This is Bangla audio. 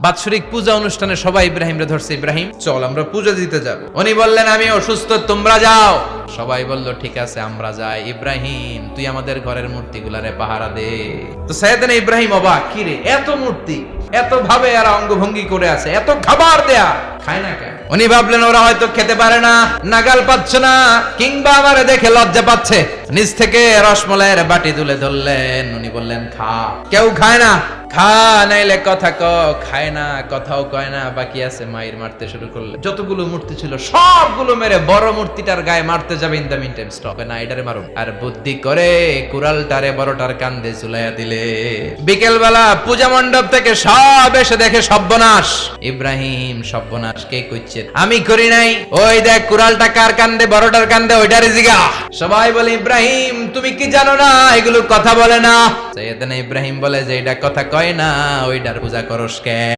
বাৎসরিক পূজা অনুষ্ঠানে সবাই ইব্রাহিমরে ধরছে, ইব্রাহিম চল আমরা পূজা দিতে যাব। উনি বললেন আমি অসুস্থ, তোমরা যাও। সবাই বলল ঠিক আছে আমরা যাই। ইব্রাহিম তুই আমাদের ঘরের মূর্তিগুলারে পাহারা দে। তো সাইয়েদনা ইব্রাহিম অবাক, কি রে এত মূর্তি, এত ভাবে আর অঙ্গভঙ্গি করে আছে, এত খাবার দেয়া, খায় না কেন? উনি ভাবলেন ওরা হয়তো খেতে পারে না, নাগাল পাচ্ছে না, কিংবা আমারে দেখে লজ্জা পাচ্ছে। নিচ থেকে রসমলাইয়ের বাটি তুলে ধরলেন। উনি বললেন খা। কেউ খায় না, খা নাইলে কথা ক। খায় না, কথাও কয় না, বাকি আছে মায়ের মারতে শুরু করলে। যতগুলো মূর্তি ছিল সবগুলো মেরে বড় মূর্তিটার গায়ে মারতে যাবে, in the meantime stop না, এটারে মারুন। আর বুদ্ধি করে কুড়ালটারে বড়টার কান্দে ঝুলাইয়া দিলে। বিকেল বেলা পূজা মণ্ডপ থেকে সব এসে দেখে সর্বনাশ। ইব্রাহিম সর্বনাশ কে কইছে? আমি করি নাই। ওই দেখ কুড়ালটা কার কান্দে, বড়টার কান্দে, ওইটারে জিগা। সবাই বলে ইব্রাহিম তুমি কি জানো না এগুলো কথা বলে না? সাইয়েদনা ইব্রাহিম বলে যে এটা কথা কয় না, ওইটার পূজা করস কে?